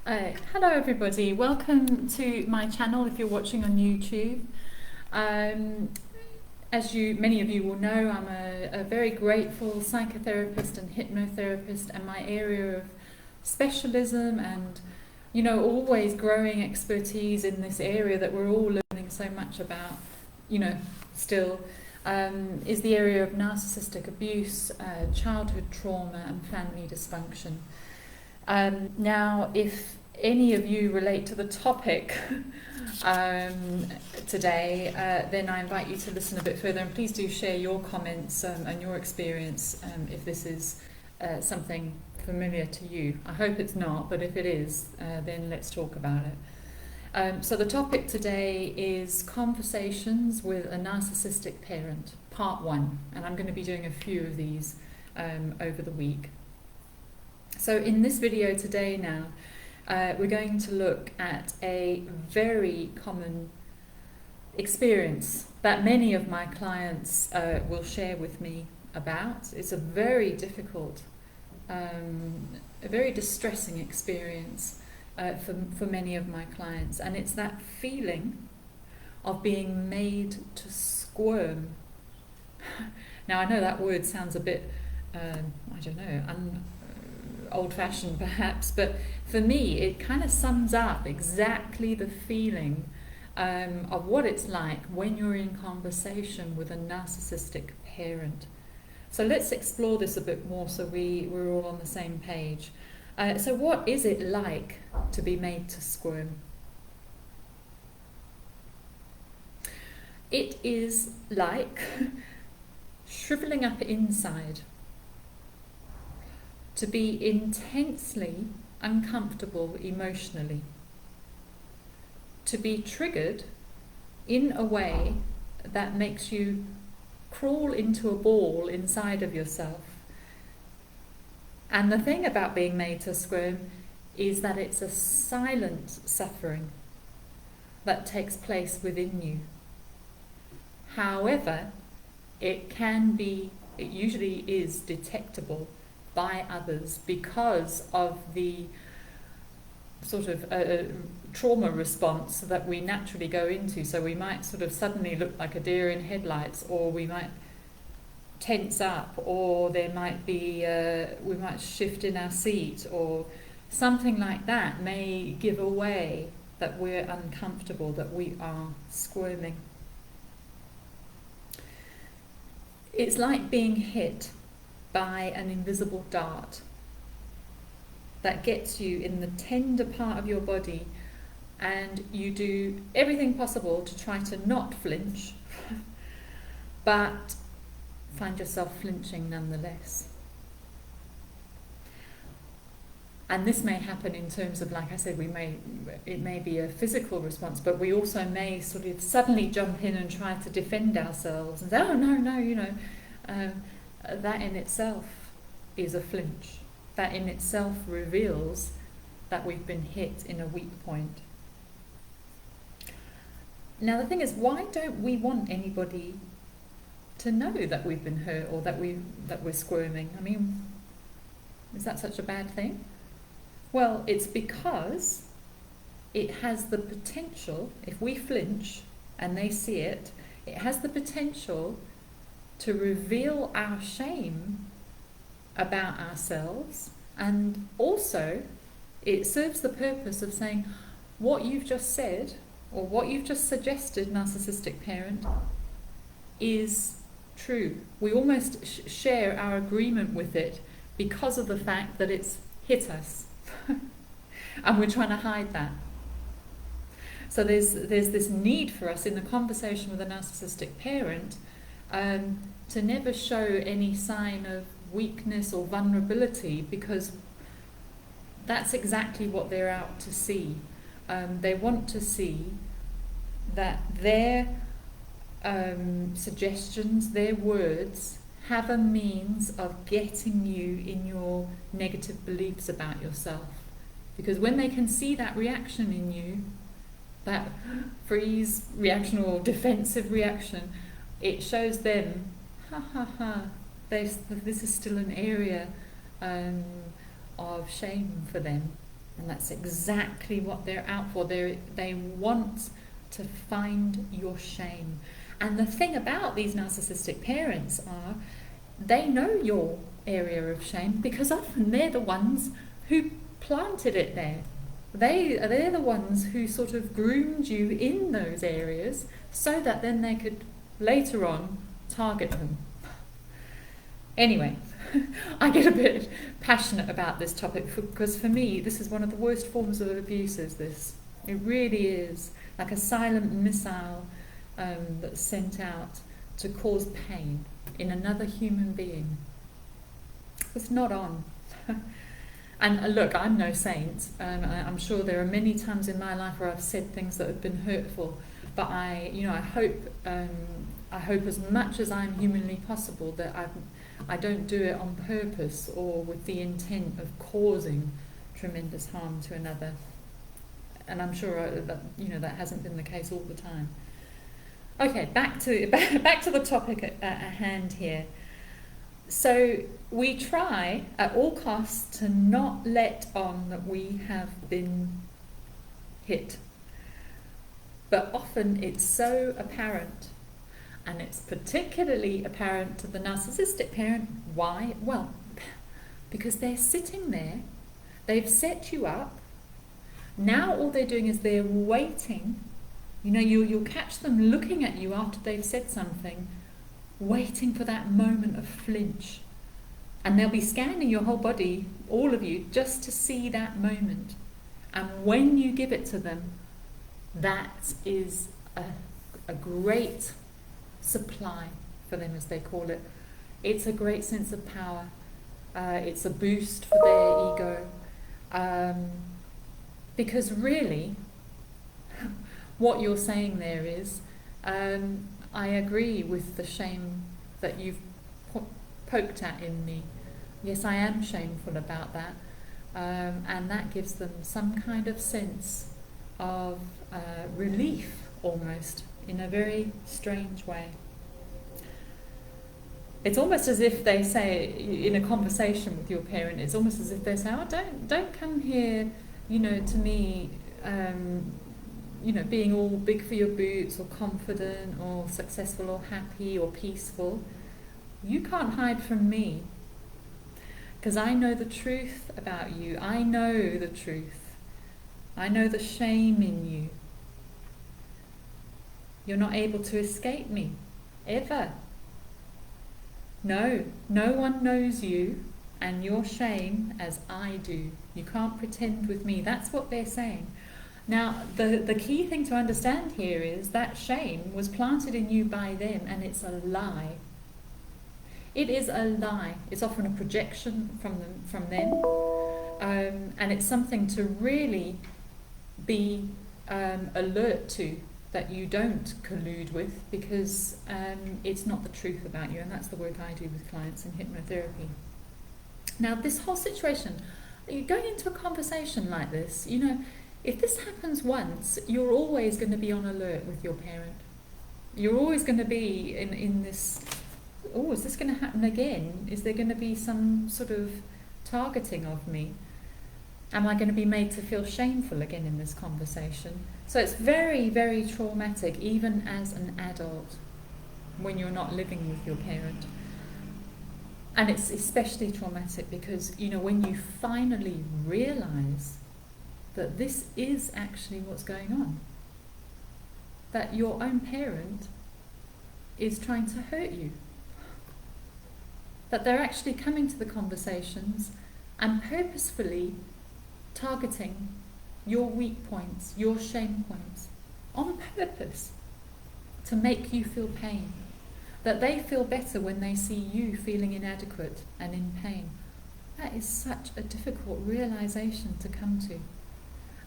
Hello everybody, welcome to my channel if you're watching on YouTube. As many of you will know, I'm a very grateful psychotherapist and hypnotherapist, and my area of specialism and always growing expertise in this area that we're all learning so much about, still, is the area of narcissistic abuse, childhood trauma and family dysfunction. Now, if any of you relate to the topic today, then I invite you to listen a bit further, and please do share your comments and your experience if this is something familiar to you. I hope it's not, but if it is, then let's talk about it. So the topic today is conversations with a narcissistic parent, part 1, and I'm going to be doing a few of these over the week. So in this video today now, we're going to look at a very common experience that many of my clients will share with me about. It's a very difficult, a very distressing experience for many of my clients, and it's that feeling of being made to squirm. Now I know that word sounds a bit, I don't know, old-fashioned perhaps, but for me it kind of sums up exactly the feeling of what it's like when you're in conversation with a narcissistic parent. So let's explore this a bit more so we're all on the same page. So what is it like to be made to squirm? It is like shriveling up inside, to be intensely uncomfortable emotionally, to be triggered in a way that makes you crawl into a ball inside of yourself. And the thing about being made to squirm is that it's a silent suffering that takes place within you. However, it usually is detectable by others because of the sort of trauma response that we naturally go into. So we might sort of suddenly look like a deer in headlights, or we might tense up, or there might be we might shift in our seat, or something like that may give away that we're uncomfortable, that we are squirming. It's like being hit by an invisible dart that gets you in the tender part of your body, and you do everything possible to try to not flinch, but find yourself flinching nonetheless. And this may happen in terms of, like I said, it may be a physical response, but we also may sort of suddenly jump in and try to defend ourselves and say, oh no, that in itself is a flinch. That in itself reveals that we've been hit in a weak point. Now the thing is, why don't we want anybody to know that we've been hurt or that we're squirming? I mean, is that such a bad thing? Well, it's because it has the potential, if we flinch and they see it, it has the potential to reveal our shame about ourselves, and also it serves the purpose of saying what you've just said or what you've just suggested, narcissistic parent, is true. We almost share our agreement with it because of the fact that it's hit us and we're trying to hide that. So there's this need for us in the conversation with a narcissistic parent to never show any sign of weakness or vulnerability, because that's exactly what they're out to see. They want to see that their suggestions, their words, have a means of getting you in your negative beliefs about yourself. Because when they can see that reaction in you, that freeze reaction or defensive reaction, it shows them, this is still an area of shame for them. And that's exactly what they're out for. They want to find your shame. And the thing about these narcissistic parents are, they know your area of shame because often they're the ones who planted it there. They're the ones who sort of groomed you in those areas so that then they could later on target them. Anyway, I get a bit passionate about this topic because for me this is one of the worst forms of abuse. It really is like a silent missile that's sent out to cause pain in another human being. It's not on. And look, I'm no saint. I'm sure there are many times in my life where I've said things that have been hurtful, but I hope as much as I'm humanly possible that I don't do it on purpose or with the intent of causing tremendous harm to another. And I'm sure that hasn't been the case all the time. Okay, back to the topic at hand here. So we try at all costs to not let on that we have been hit. But often it's so apparent, and it's particularly apparent to the narcissistic parent. Why? Well, because they're sitting there, they've set you up. Now all they're doing is they're waiting. You'll catch them looking at you after they've said something, waiting for that moment of flinch. And they'll be scanning your whole body, all of you, just to see that moment. And when you give it to them, that is a great supply for them, as they call it. It's a great sense of power. It's a boost for their ego. Because really, what you're saying there is, I agree with the shame that you've poked at in me. Yes, I am shameful about that. And that gives them some kind of sense of relief, almost, in a very strange way. It's almost as if they say, in a conversation with your parent, it's almost as if they say, don't come here, to me, being all big for your boots or confident or successful or happy or peaceful. You can't hide from me because I know the truth about you. I know the truth. I know the shame in you. You're not able to escape me, ever. No one knows you and your shame as I do. You can't pretend with me. That's what they're saying. Now, the key thing to understand here is that shame was planted in you by them, and it's a lie. It is a lie. It's often a projection from them, and it's something to really be alert to, that you don't collude with, because it's not the truth about you, and that's the work I do with clients in hypnotherapy. Now, this whole situation, going into a conversation like this, if this happens once, you're always going to be on alert with your parent. You're always going to be in this, is this going to happen again? Is there going to be some sort of targeting of me? Am I going to be made to feel shameful again in this conversation? So it's very, very traumatic, even as an adult, when you're not living with your parent. And it's especially traumatic because, when you finally realise that this is actually what's going on, that your own parent is trying to hurt you, that they're actually coming to the conversations and purposefully targeting your weak points, your shame points, on purpose, to make you feel pain, that they feel better when they see you feeling inadequate and in pain. That is such a difficult realization to come to.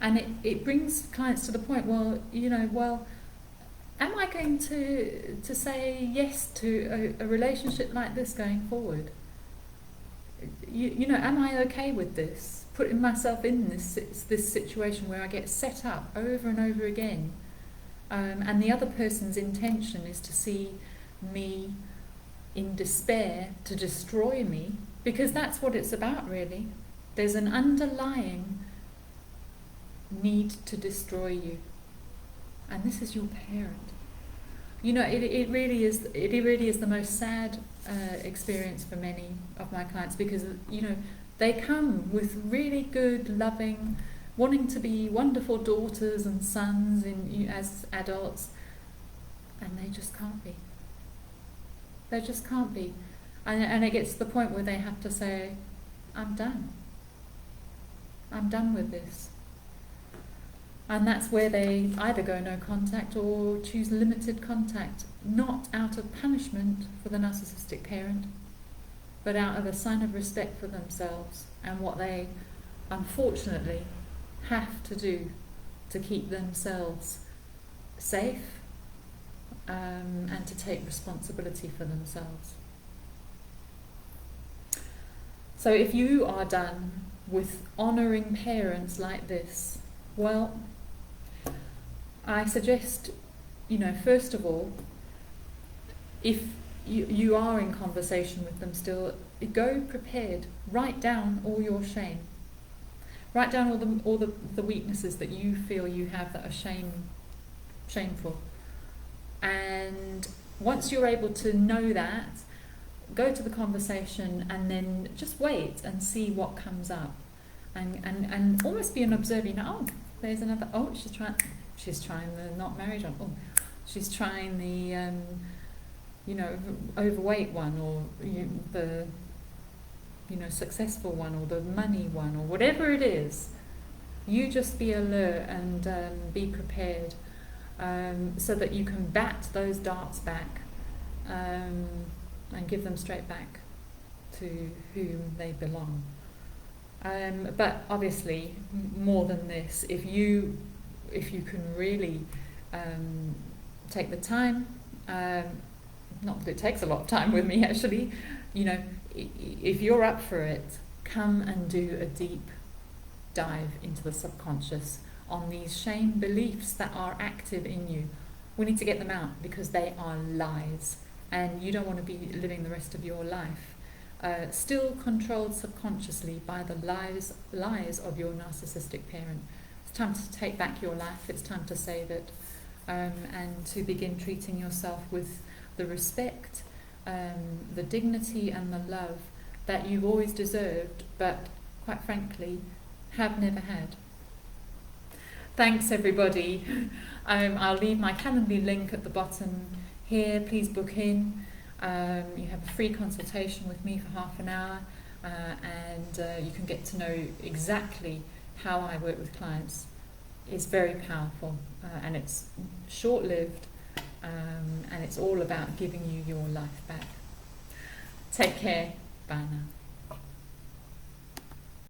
And it brings clients to the point, am I going to say yes to a relationship like this going forward? Am I okay with this? Putting myself in this situation where I get set up over and over again, and the other person's intention is to see me in despair, to destroy me, because that's what it's about, really. There's an underlying need to destroy you. And this is your parent. You know, it really is the most sad experience for many of my clients, because, you know, they come with really good, loving, wanting to be wonderful daughters and sons as adults, and they just can't be. They just can't be. And it gets to the point where they have to say, I'm done. I'm done with this. And that's where they either go no contact or choose limited contact, not out of punishment for the narcissistic parent, but out of a sign of respect for themselves and what they unfortunately have to do to keep themselves safe, and to take responsibility for themselves. So if you are done with honouring parents like this, well, I suggest, you know, first of all, if you are in conversation with them still, go prepared. Write down all your shame. Write down all the weaknesses that you feel you have that are shameful. And once you're able to know that, go to the conversation and then just wait and see what comes up. And almost be an observer. You know, oh, there's another, oh, she's trying the not married one. Oh, she's trying the, you know, overweight one, or the, you know, successful one, or the money one, or whatever it is. You just be alert and be prepared, so that you can bat those darts back, and give them straight back to whom they belong. But obviously, more than this, if you can really take the time, not that it takes a lot of time with me actually, you know, if you're up for it, come and do a deep dive into the subconscious on these shame beliefs that are active in you. We need to get them out because they are lies, and you don't want to be living the rest of your life still controlled subconsciously by the lies of your narcissistic parent. It's time to take back your life. It's time to save it, and to begin treating yourself with the respect, the dignity and the love that you've always deserved, but quite frankly have never had. Thanks everybody. I'll leave my Calendly link at the bottom here. Please book in. You have a free consultation with me for half an hour, and you can get to know exactly how I work with clients. It's very powerful, and it's short-lived, and it's all about giving you your life back. Take care. Bye now.